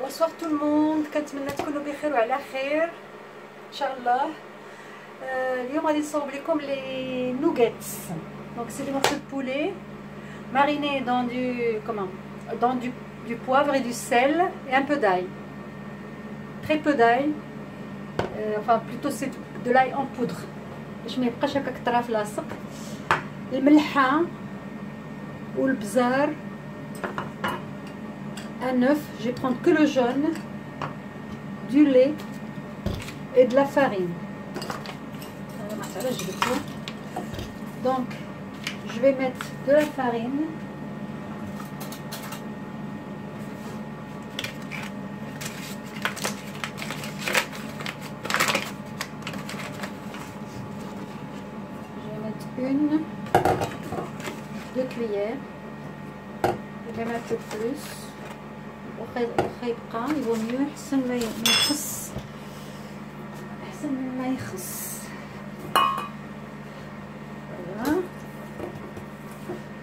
بونسوار تو الموند، كنتمنى تكونوا بخير وعلى خير ان شاء الله. اليوم غادي نصاوب لكم لي نوغيتس. دونك سي دي مورسو دو بولي marinés dans du poivre et du sel et un peu d'ail, très peu d'ail, enfin plutôt c'est de l'ail en poudre باش ما يبقاش هكاك طراف لاصق. الملحه والبزار، un œuf, je vais prendre que le jaune, du lait et de la farine. Donc je vais mettre de la farine, je vais mettre 2 cuillères, je vais mettre plus. يبقى يبقى ميو احسن ما يخص، احسن من ما يخص.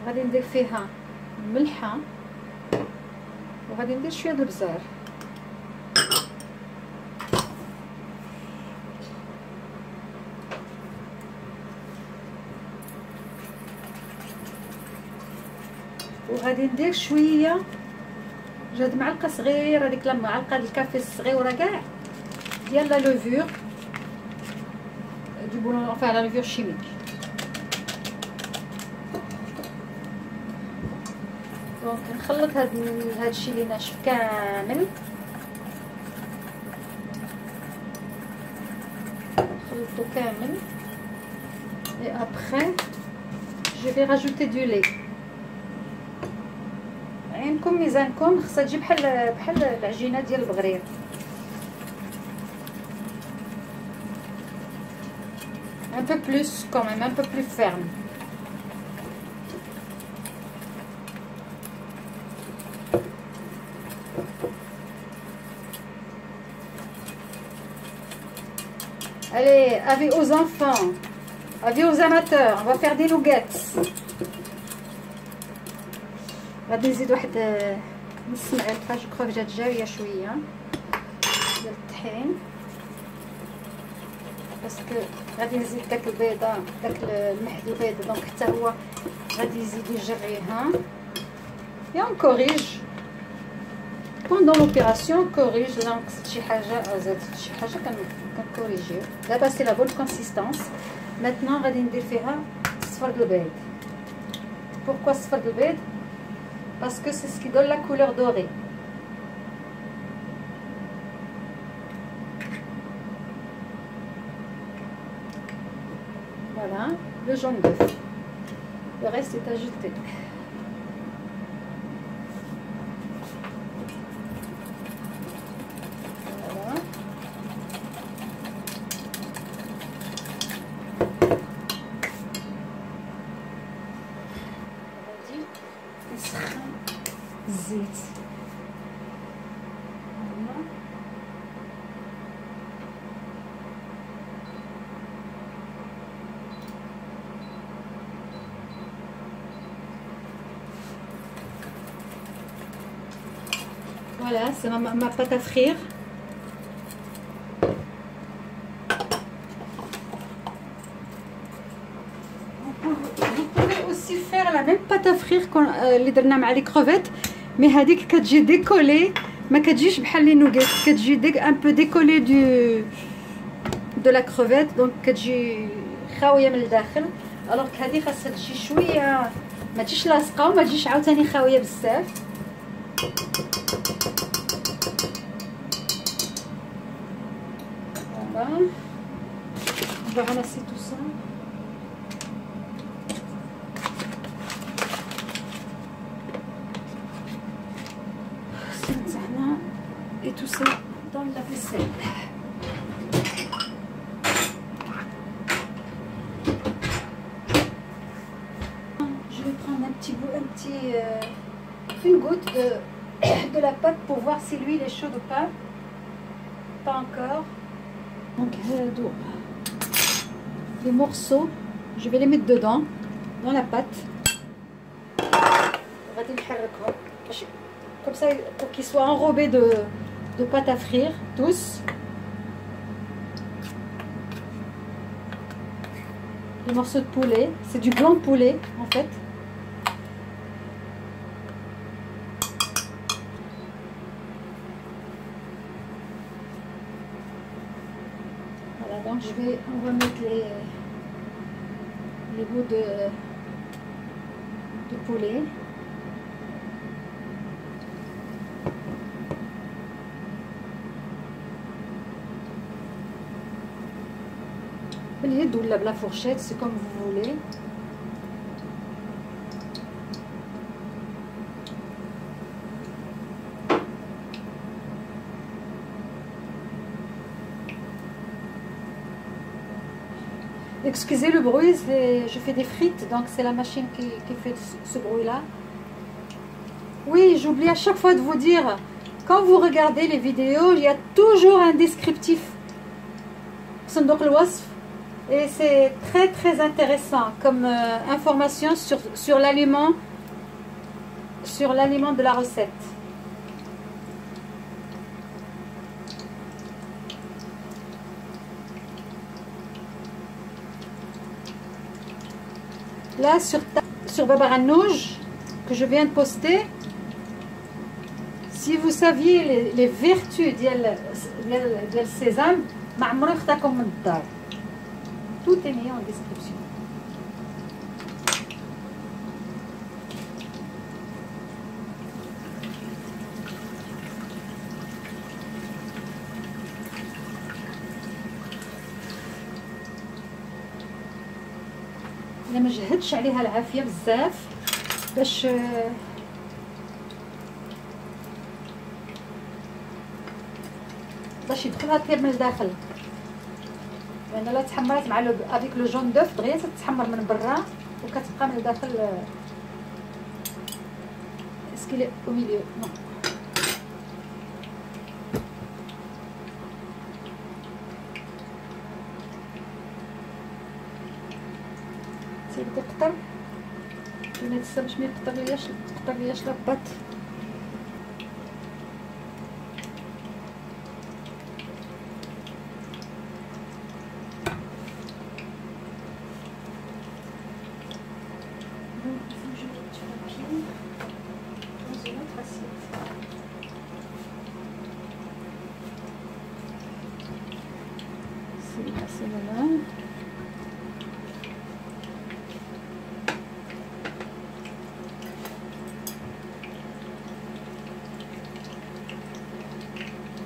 غادي ندير فيها الملحه وغادي ندير شويه د البزار. وغادي ندير شويه هاد معلقه صغيره، هذيك المعلقه الكافي الصغيره كاع ديال لا لوفور دو بولون، enfin لا لوفور شيميك. دونك نخلط هاد الشيء اللي ناشف كامل، نخلطو كامل. et après je vais rajouter du lait. عينكم ميزانكم خصها تجي بحال العجينه ديال البغرير. un peu plus quand même, un peu plus ferme. Allez, avis aux enfants, avis aux amateurs, on va faire des nuggets. غادي نزيد واحد نص معلقه، جو كخوا جات جاويه شويه ديال الطحين، باسكو غادي نزيد داك البيضه، داك المحلي بيض، دونك حتى هو غادي يزيد يجريها. et on corrige pendant l'opération. corrige دونك شي حاجه زاد شي حاجه كنكوريجيو. دابا سي لا بون كونسيستانس. maintenant غادي ندير فيها الصفر د البيض. pourquoi الصفر د البيض؟ parce que c'est ce qui donne la couleur dorée. Voilà, le jaune d'œuf. Le reste est ajouté. Voilà. الزيت. Voilà, c'est ma pâte à frire. Vous pouvez aussi faire la même pâte à frire اللي درنا مع لي كروفيت، مي هذيك كتجي ديكولي، ما كتجيش بحال لي نوغيت، كتجي ان بو ديكولي دو لا كروفيت، دونك كتجي خاويه من الداخل. الوغ هذه خاصها تجي شويه ما تجيش لاصقه وما تجيش عاوتاني خاويه بزاف. فوالا on va ramasser tout ça. Et tout ça dans la vaisselle. Je vais prendre un petit bout, une goutte de la pâte pour voir si l'huile est chaude ou pas. Pas encore. Donc les morceaux, je vais les mettre dedans, dans la pâte. غادي نحركهم comme ça pour qu'ils soient enrobés de pâte à frire douce. Des morceaux de poulet, c'est du blanc de poulet en fait. Voilà, donc on va mettre les bouts de poulet. باليد ولا بلا fourchette, c'est comme vous voulez. Excusez le bruit, je fais des frites, donc c'est la machine qui fait ce bruit-là. Oui, j'oublie à chaque fois de vous dire, quand vous regardez les vidéos, il y a toujours un descriptif. صندوق الوصف. Et c'est très très intéressant comme information sur l'aliment de la recette. Là sur Baba Ghanouch que je viens de poster, si vous saviez les vertus ديال السيزام ما عمرو يخطاكم من الدار. Tout est mis en description. انا ما جهدتش عليها العافيه بزاف باش يدخلها كامل لداخل، لان لا تحمرات مع افيك لو جون دوف دغيا تتحمر من برا وكتبقى من الداخل اسكيلي او ميليو. نو سيدي قطر بنات السا باش ما يقطر لياش لاباط.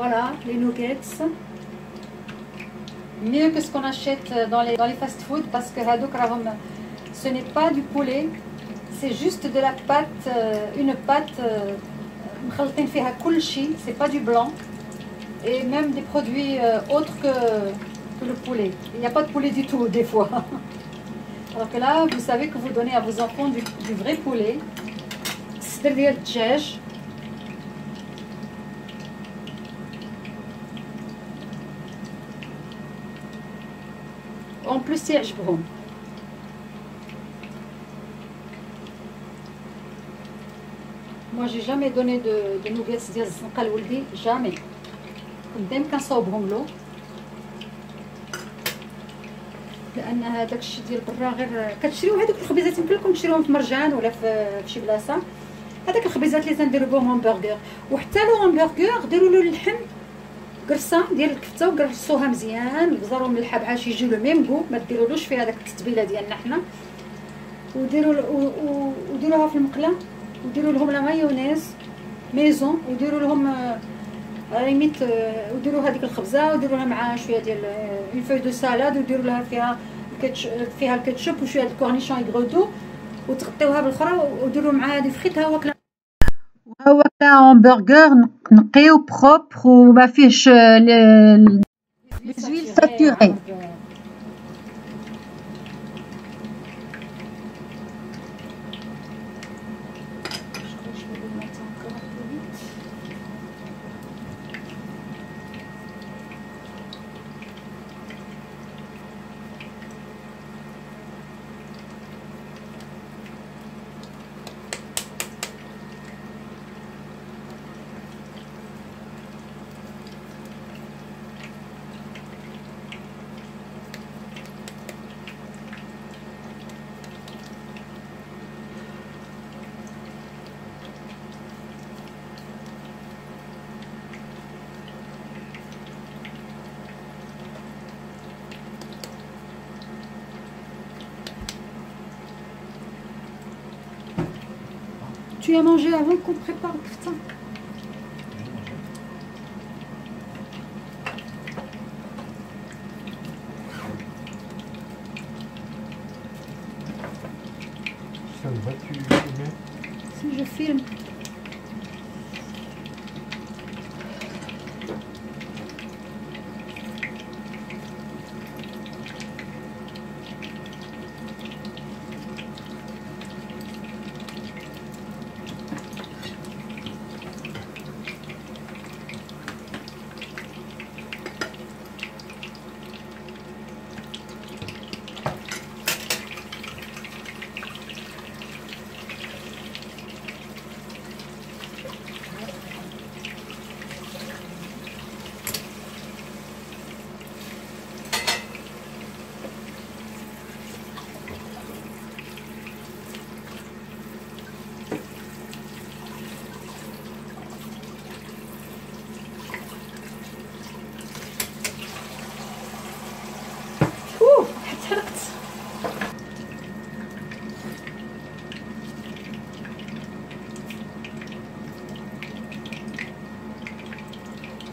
Voilà les nuggets, mieux que ce qu'on achète dans les fast-food parce que ce n'est pas du poulet, c'est juste de la pâte, une pâte مخلطين فيها كل شيء, c'est pas du blanc et même des produits autres que le poulet. Il n'y a pas de poulet du tout des fois. Alors que là, vous savez que vous donnez à vos enfants du vrai poulet. الصدر ديال الدجاج. En plus يعجبهم. Moi j'ai jamais donné de nuggets ديال الزنقه لولدي, jamais. كنت دايما كنصاوبهم له لان هذاك الشيء ديال برا غير كتشريو هذوك الخبيزات يمكن لكم تشريوهم في مرجان ولا في شي بلاصه. هذاك الخبيزات اللي تنديروا بهم همبرغر, وحتى لو همبرغر ديروا له اللحم قرصه ديال الكفته وقرصوها مزيان, البزار وملحه باش يجيو لو ميم كو, ما ديرولوش فيها داك التتبيله ديالنا حنا, وديروها في المقله وديروا لهم لا مايونيز ميزون وديروا لهم ريميت وديروا هذيك الخبزه وديروا لها مع شويه ديال اون فوي دو سالاد وديروا لها فيها الكاتشوب وشويه د الكورنيشون يغرودو وتغطيوها بالاخرى وديروا معها دي فريت. ها هو كلا همبرغر نقي وبروبر وما فيهش لي زويل ساتوري. Tu as mangé avant qu'on prépare le kefta? Ça va, tu filmes? Si je filme.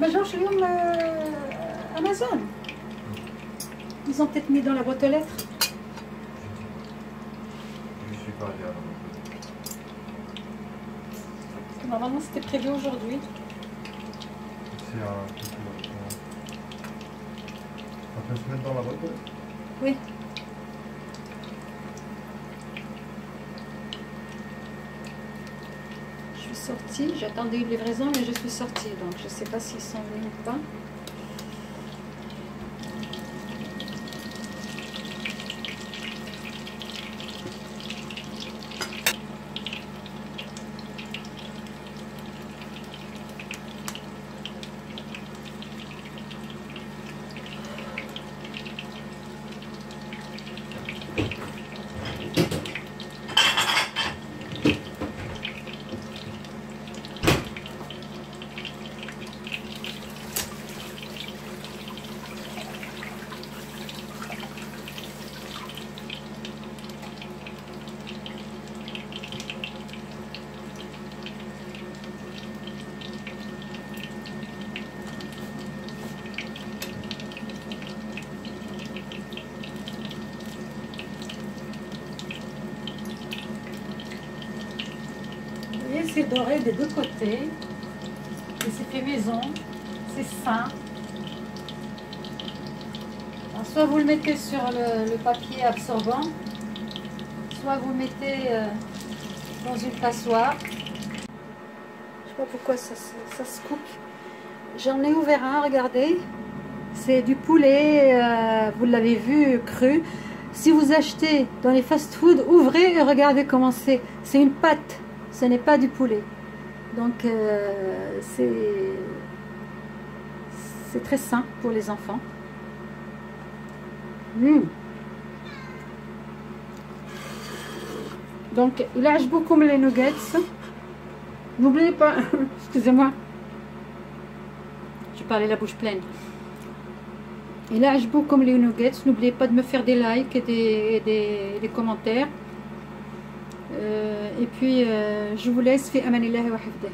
Mais genre, chez Amazon. Ils ont peut-être mis dans la boîte aux lettres. Je suis pas allé à la boîte. Parce que normalement, c'était prévu aujourd'hui. C'est un truc. Ça peut se mettre dans la boîte aux lettres? Oui. Je suis sortie, j'attendais une livraison, mais je suis sortie. Donc, je ne sais pas s'ils sont venus ou pas. C'est doré des deux côtés et c'est fait maison, c'est sain. Alors, soit vous le mettez sur le papier absorbant, soit vous le mettez dans une passoire. Je sais pas pourquoi ça se coupe. J'en ai ouvert un, regardez, c'est du poulet, vous l'avez vu, cru. Si vous achetez dans les fast-food, ouvrez et regardez comment c'est une pâte. Ce n'est pas du poulet. Donc, c'est très sain pour les enfants. Donc, il lâche beaucoup comme les nuggets. N'oubliez pas, excusez-moi, je parlais la bouche pleine. Il lâche beaucoup comme les nuggets. N'oubliez pas de me faire des likes et des commentaires. Et puis je vous laisse في أمان الله وحفظه.